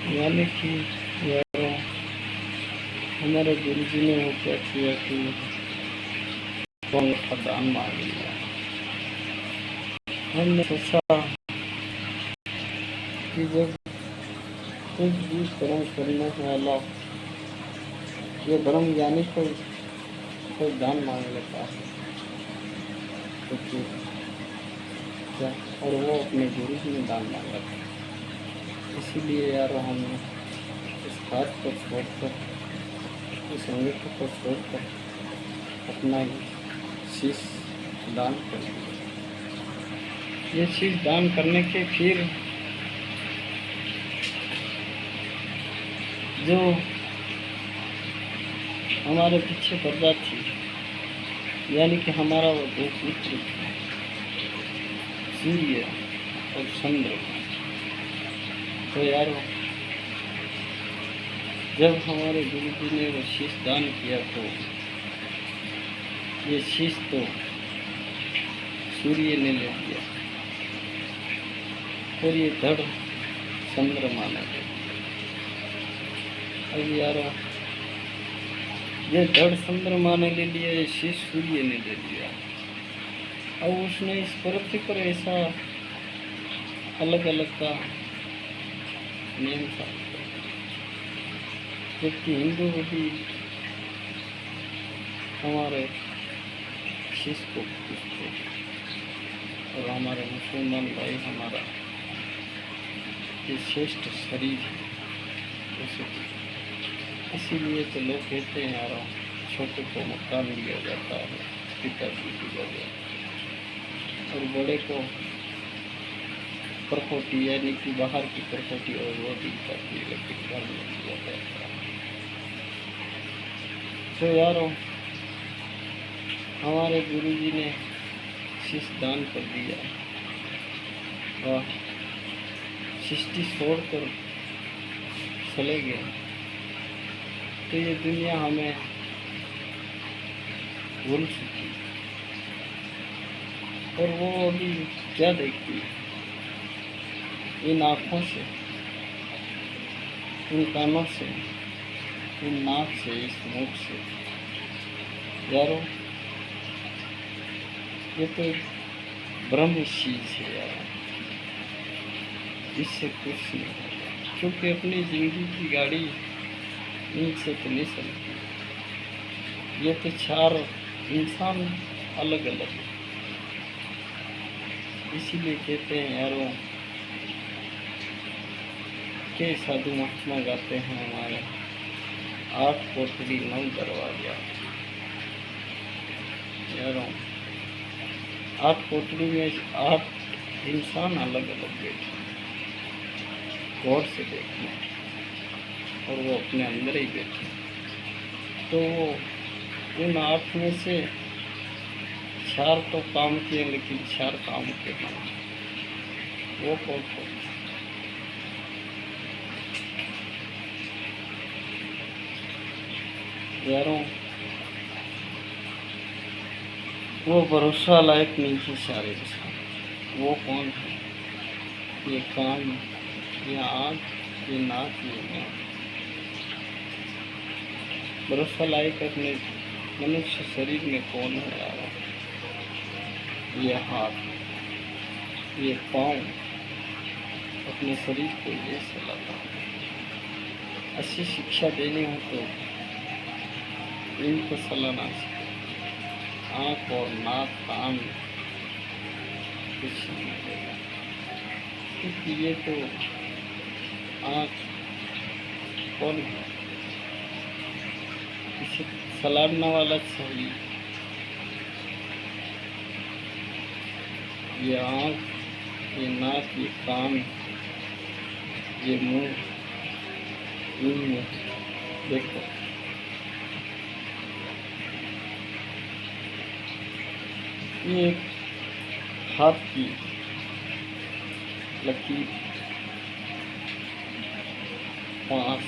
यानी कि यारों हमारे गुरु जी ने वो क्या किया कि कौन का दान मांग लिया। हमने सोचा कि जब कुछ भी कर्म करने वाला ये ब्रह्म ज्ञानी कोई दान मांग लेता है तो क्या, और वो अपने गुरु जी ने दान मांगा था। इसीलिए यार हमने इस बात को छोड़कर, इस अंगूठे को छोड़कर अपना शीश दान कर दिया। ये शीश दान करने के फिर जो हमारे पीछे पर्दा थी, यानी कि हमारा वो दो पुत्र सूर्य और चंद्र, तो यार जब हमारे गुरु जी ने वो शीश दान किया तो ये शीश तो सूर्य ने ले लिया और ये धड़ चंद्रमा ने ले लिया। अब यार ये धड़ चंद्रमा ने ले लिया, ये शीश सूर्य ने ले लिया। अब उसने इस पृथ्वी पर ऐसा अलग अलग का नियम था, जबकि हिंदू भी हमारे शीश को पूजते और हमारे मुसलमान भाई हमारा ये श्रेष्ठ शरीर है उसे। इसीलिए तो लोग कहते हैं यार छोटे को मकान दिया जाता है, पिताजी दिया जाता है, और बड़े को प्रॉपर्टी यानी कि बाहर की प्रॉपर्टी और वो दी जाती है, लेकिन घर में दिया जाता है। तो यारों हमारे गुरु जी ने शीश दान कर दिया और सृष्टि छोड़कर चले गए, तो ये दुनिया हमें भूल चुकी और वो अभी क्या देखती है इन आँखों से, इन कानों से, इन नाक से, इस मुख से। यारों ये तो ब्रह्म चीज है यार, इससे कुछ नहीं होगा, क्योंकि अपनी जिंदगी की गाड़ी इनसे तो नहीं चलती। ये तो चार इंसान अलग अलग है। इसीलिए कहते हैं यारों के साधु महात्मा गाते हैं हमारे 8 कोठरी 9 दरवाजा। यारों 8 कोठरी में 8 इंसान अलग अलग बैठे गौर से देखना, और वो अपने अंदर ही बैठे। तो उन 8 में से 4 तो काम किए, लेकिन 4 काम के वो कौन कौन? यारों वो भरोसा लायक नहीं है सारे के सारे। वो कौन है? ये कान, ये आँख, ये नाक, ये मुँह। भरोसा लायक अपने मनुष्य शरीर में कौन है यार? ये हाथ, ये पाँव अपने शरीर को ये चलाता है। अच्छी शिक्षा देनी हो तो इनको चलाना चाहिए। आँख और नाक, कान कुछ नहीं देगा, क्योंकि ये तो आँख कौन है? इसे चलाने वाला चाहिए। ये आँख, ये नाक, ये कान, ये मुंह, इनमें देखो ये एक हाथ की लकीर, पाँच,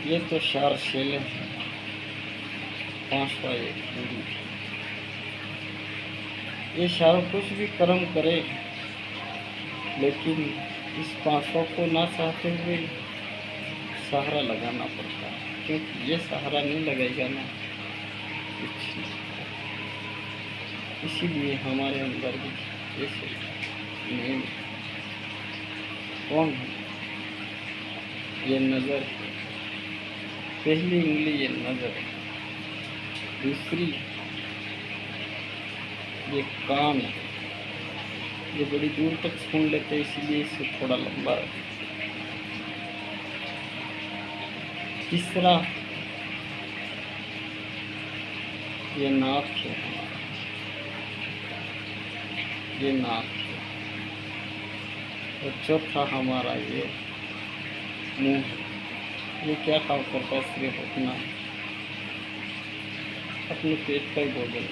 ये तो 4 शेले हैं, 5वां एक गुरु। ये सारा कुछ भी कर्म करे, लेकिन इस पासों को ना चाहते हुए सहारा लगाना पड़ता है, क्योंकि ये सहारा नहीं लगेगा ना कुछ नहीं। इसीलिए हमारे अंदर भी ऐसे नेम कौन है? ये नज़र है, पहली उंगली ये नज़र है, दूसरी ये कान है, ये बड़ी दूर तक सुन लेते हैं, इसीलिए इसे थोड़ा लंबा रखें। तीसरा ये नाक है हमारा, ये नाक है। और चौथा हमारा ये मुंह है। ये क्या काम करता है? सिर्फ अपने पेट का ही भोजन,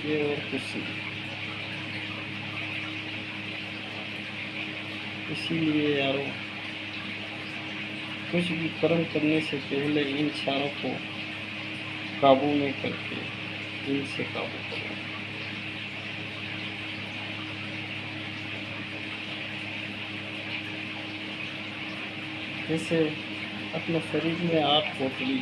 ये और कुछ नहीं। इसीलिए यारो, कुछ भी कर्म करने से पहले इन चारों को काबू में करके इनसे काबू करो। जैसे अपने शरीर में 8 पोटली,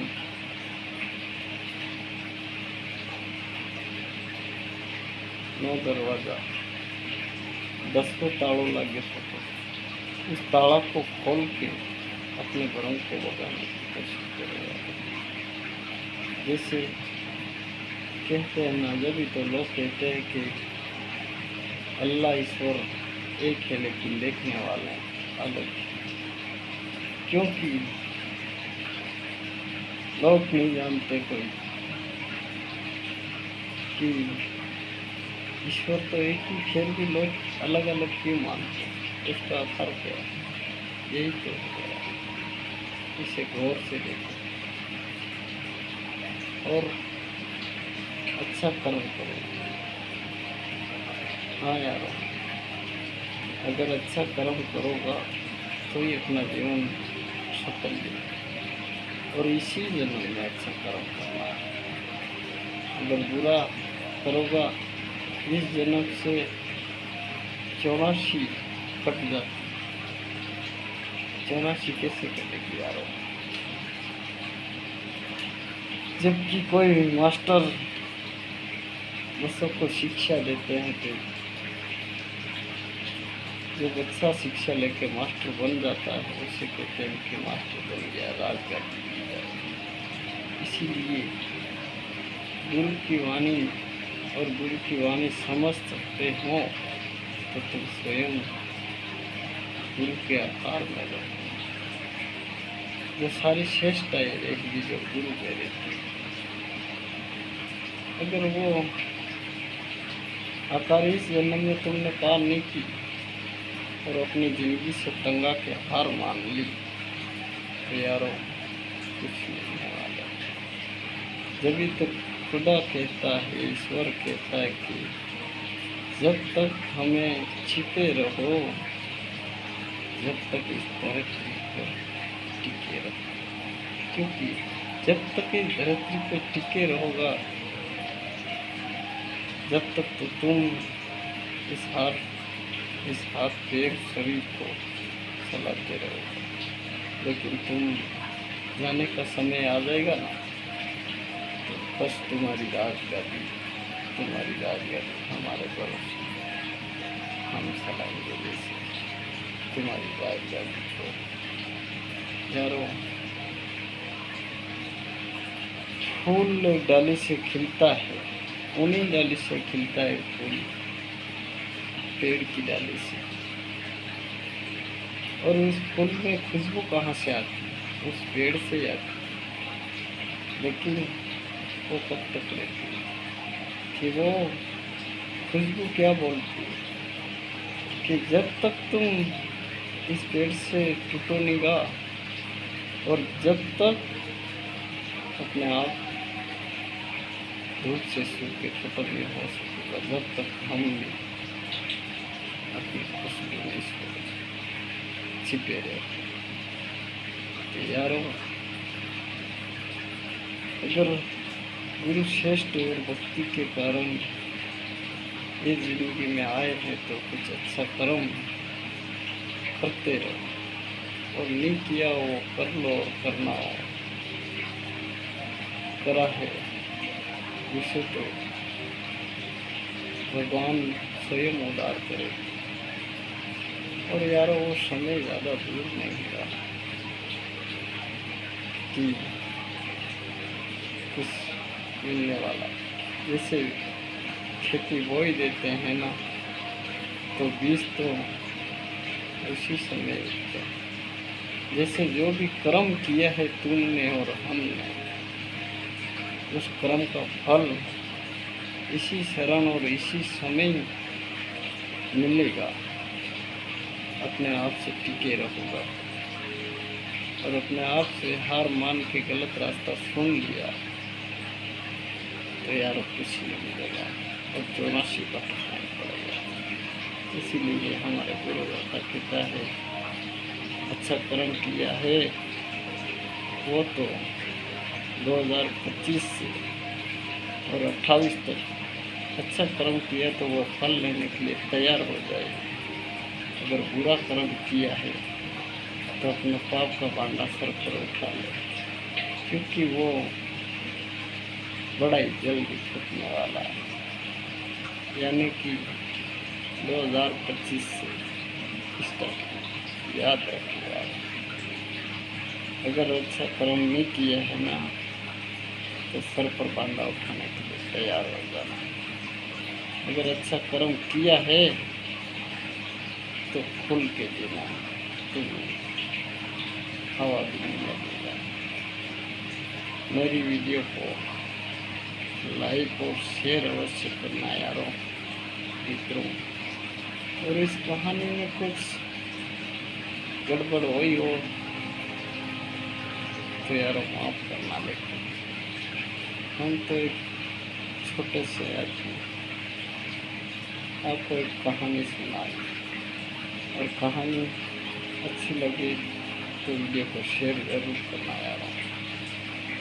9 दरवाजा, 10 तालों लगे तो इस ताला को खोल के अपने घरों को बगाने की कोशिश करेगा। जैसे कहते हैं ना, जब भी तो लोग कहते हैं कि अल्लाह ईश्वर एक है लेकिन देखने वाले अलग है, क्योंकि लोग नहीं जानते कोई कि ईश्वर तो एक ही, फिर भी लोग अलग अलग क्यों मानते हैं? इसका फर्क है, यही तो है। इसे गौर से देखो और अच्छा कर्म करो। हाँ यार, अगर अच्छा कर्म करोगा तो ही अपना जीवन सफल है, और इसी जन्म में अच्छा कर्म करना है। अगर बुरा करोगा इस जन्म से 84 कट जाती। 84 कैसे कटेगी यार? जबकि कोई मास्टर बच्चों को शिक्षा देते हैं तो जो बच्चा शिक्षा लेके मास्टर बन जाता है उसे कहते हैं कि मास्टर बन गया, राजगादी मिल जाए। इसीलिए गुरु की वाणी और गुरु की वाणी समझ सकते हो तो तुम स्वयं गुरु के आकार में रहो। जो सारी श्रेष्ठताएं रहेगी जो गुरु में रहती है, अगर वो आकार इस जन्म में तुमने पार नहीं की और अपनी जिंदगी से टंगा के हार मान ली तो यारो कुछ नहीं होने वाला। जब तक खुदा कहता है, ईश्वर कहता है कि जब तक हमें छिपे रहो, जब तक इस धरती पर टिके रहो, क्योंकि जब तक इस धरती पर टिके रहोगा जब तक तो तुम इस हाथ पैर शरीर को चलाते रहोगे, लेकिन तुम जाने का समय आ जाएगा ना तो बस तुम्हारी राजगादी हमारे भरोसे हम चलाएंगे। जैसे तुम्हारी राजगादी को यारों, फूल डाली से खिलता है, उन्हीं डाली से खिलता है फूल, पेड़ की डाली से। और उस फूल में खुशबू कहाँ से आती है? उस पेड़ से आती है। लेकिन वो कब तक रहती है कि वो खुशबू क्या बोलती है कि जब तक तुम इस पेड़ से टूटो निगाह और जब तक अपने आप धूप से सूख के खत्म नहीं हो सकेगा, जब तक हम भी अपनी खुशबू नहीं छिपे रहे। तो यारों, अगर गुरु श्रेष्ठ और भक्ति के कारण ये जिंदगी में आए हैं तो कुछ अच्छा कर्म करते रहो, और नहीं किया वो कर लो, और करना हो करा है इसे तो भगवान स्वयं उदार करे। और यार वो समय ज़्यादा दूर नहीं रहा कि कुछ मिलने वाला। जैसे खेती बोई देते हैं ना, तो बीज तो उसी समय उगते हैं। जैसे जो भी कर्म किया है तुमने और हमने, उस कर्म का फल इसी क्षण और इसी समय मिलेगा। अपने आप से टिके रहोगा, और अपने आप से हार मान के गलत रास्ता सुन लिया तो यार कुछ नहीं मिलेगा, और 84 का पढ़ना पड़ेगा। इसीलिए हमारे गुरुदाता कहता है, अच्छा कर्म किया है वो तो 2025 से और 28 तक अच्छा कर्म किया तो वो फल लेने के लिए तैयार हो जाए। अगर बुरा कर्म किया है तो अपने पाप का बांधा सर पर उठा ले, क्योंकि वो बड़ा ही जल्दी फूटने वाला है। यानी कि 2025 से स्टार्ट। याद रखिए, अगर अच्छा कर्म नहीं किया है ना तो सर पर बांधा उठाने के लिए तैयार हो जाना। अगर अच्छा कर्म किया है तो खुल के जीना, तो हवा भी नहीं लगेगा। मेरी वीडियो को लाइक और शेयर अवश्य करना यारों, मित्रों। और इस कहानी में कुछ गड़बड़ हुई हो तो यारों माफ करना। लेकिन हम तो एक छोटे से आदमी आपको एक कहानी सुनाई, और कहानी अच्छी लगी तो वीडियो को शेयर जरूर करना यारों।